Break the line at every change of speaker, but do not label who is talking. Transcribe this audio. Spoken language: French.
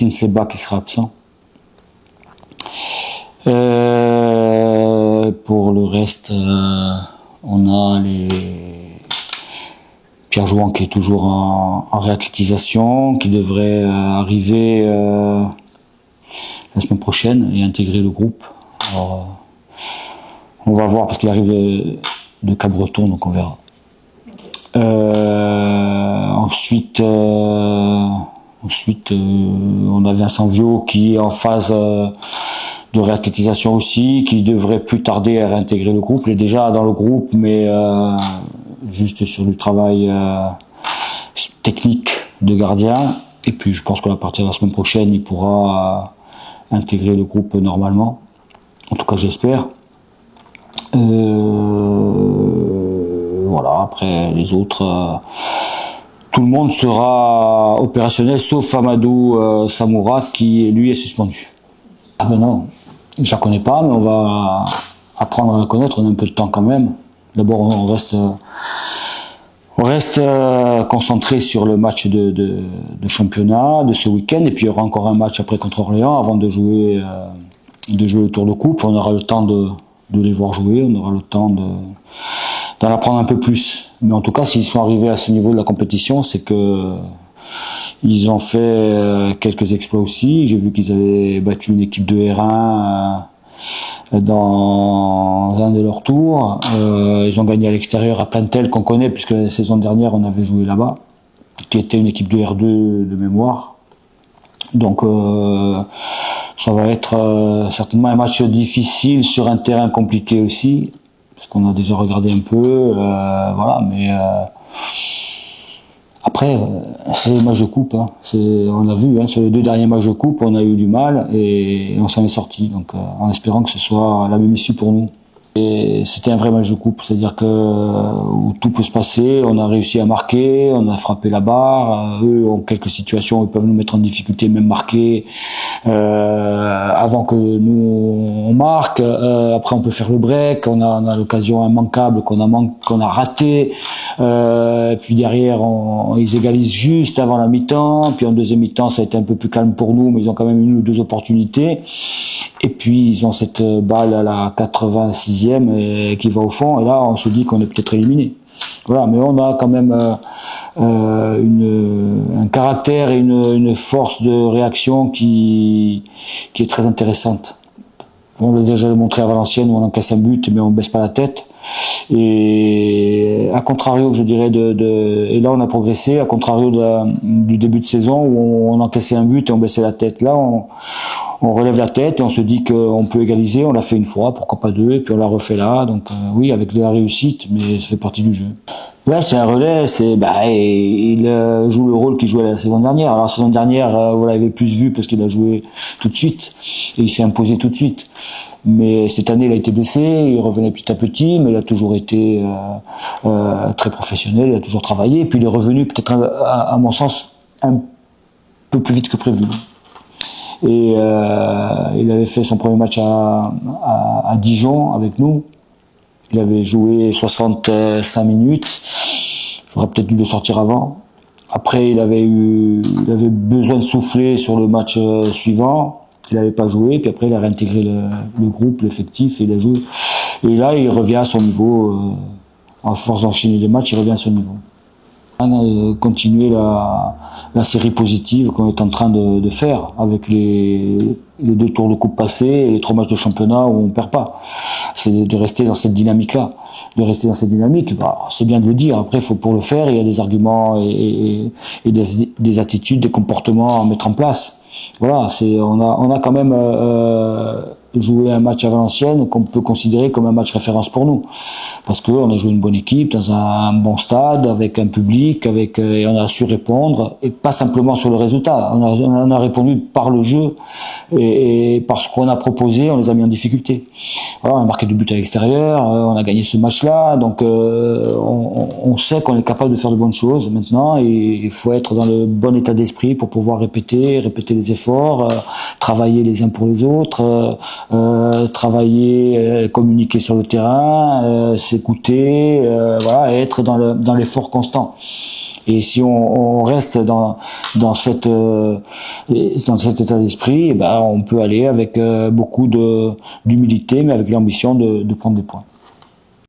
Yacine Seba qui sera absent. Pour le reste, on a Pierre Jouan qui est toujours en réathlétisation, qui devrait arriver la semaine prochaine et intégrer le groupe. Alors, on va voir parce qu'il arrive de Cap-Breton, donc on verra. Ensuite, on a Vincent Viau qui est en phase de réathlétisation aussi, qui devrait plus tarder à réintégrer le groupe. Il est déjà dans le groupe, mais juste sur du travail technique de gardien. Et puis je pense qu'à partir de la semaine prochaine, il pourra intégrer le groupe normalement. En tout cas, j'espère. Voilà, après les autres, tout le monde sera opérationnel sauf Amadou Samoura qui lui est suspendu. Ah ben non, je la connais pas, mais on va apprendre à la connaître, on a un peu de temps quand même. D'abord on reste concentré sur le match de championnat de ce week-end, et puis il y aura encore un match après contre Orléans avant de jouer le tour de coupe. On aura le temps de les voir jouer, on aura le temps d'en apprendre un peu plus. Mais en tout cas, s'ils sont arrivés à ce niveau de la compétition, c'est que ils ont fait quelques exploits aussi. J'ai vu qu'ils avaient battu une équipe de R1 dans un de leurs tours. Ils ont gagné à l'extérieur à Plantel, qu'on connaît puisque la saison dernière on avait joué là-bas, qui était une équipe de R2 de mémoire. Donc ça va être certainement un match difficile sur un terrain compliqué aussi, parce qu'on a déjà regardé un peu, voilà, mais après c'est les matchs de coupe, hein. On a vu, hein, sur les 2 derniers matchs de coupe, on a eu du mal et on s'en est sorti, donc en espérant que ce soit la même issue pour nous. Et c'était un vrai match de coupe, c'est-à-dire que où tout peut se passer. On a réussi à marquer, on a frappé la barre. Eux ont quelques situations où ils peuvent nous mettre en difficulté, même marquer avant que nous on marque. Après on peut faire le break. On a l'occasion immanquable qu'on a raté. Puis derrière ils égalisent juste avant la mi-temps. Puis en deuxième mi-temps ça a été un peu plus calme pour nous, mais ils ont quand même une ou 2 opportunités. Et puis ils ont cette balle à la 86e qui va au fond, et là on se dit qu'on est peut-être éliminé. Voilà, mais on a quand même un caractère et une force de réaction qui est très intéressante. On l'a déjà montré à Valenciennes où on encaisse un but mais on baisse pas la tête. Et à contrario, je dirais, et là on a progressé, à contrario du début de saison où on encaissait un but et on baissait la tête. Là on relève la tête et on se dit qu'on peut égaliser. On l'a fait une fois, pourquoi pas 2, et puis on l'a refait là. Donc oui, avec de la réussite, mais ça fait partie du jeu. Ouais, c'est un relais. Il joue le rôle qu'il jouait la saison dernière. Alors la saison dernière, vous l'avez plus vu parce qu'il a joué tout de suite et il s'est imposé tout de suite. Mais cette année, il a été blessé, il revenait petit à petit, mais il a toujours été très professionnel, il a toujours travaillé. Et puis il est revenu peut-être, à mon sens, un peu plus vite que prévu. Et il avait fait son premier match à Dijon avec nous. Il avait joué 65 minutes. J'aurais peut-être dû le sortir avant. Après, il avait besoin de souffler sur le match suivant. Il n'avait pas joué, puis après il a réintégré le groupe, l'effectif, et il a joué. Et là, il revient à son niveau, à force d'enchaîner les matchs, il revient à son niveau. On a continué la série positive qu'on est en train de faire avec les 2 tours de coupe passés et les 3 matchs de championnat où on perd pas. C'est de rester dans cette dynamique-là. De rester dans cette dynamique, c'est bien de le dire. Après, pour le faire, il y a des arguments et des attitudes, des comportements à mettre en place. Voilà, on a quand même joué un match à Valenciennes qu'on peut considérer comme un match référence pour nous, parce que on a joué une bonne équipe dans un bon stade avec un public, et on a su répondre, et pas simplement sur le résultat. On a répondu par le jeu et par ce qu'on a proposé, on les a mis en difficulté. Voilà, on a marqué du but à l'extérieur, on a gagné ce match-là, donc on sait qu'on est capable de faire de bonnes choses maintenant, et il faut être dans le bon état d'esprit pour pouvoir répéter les efforts, travailler les uns pour les autres, travailler, communiquer sur le terrain, s'écouter, voilà, et être dans l'effort constant. Et si on reste dans cet état d'esprit, eh ben on peut aller avec beaucoup d'humilité, mais avec l'ambition de prendre des points.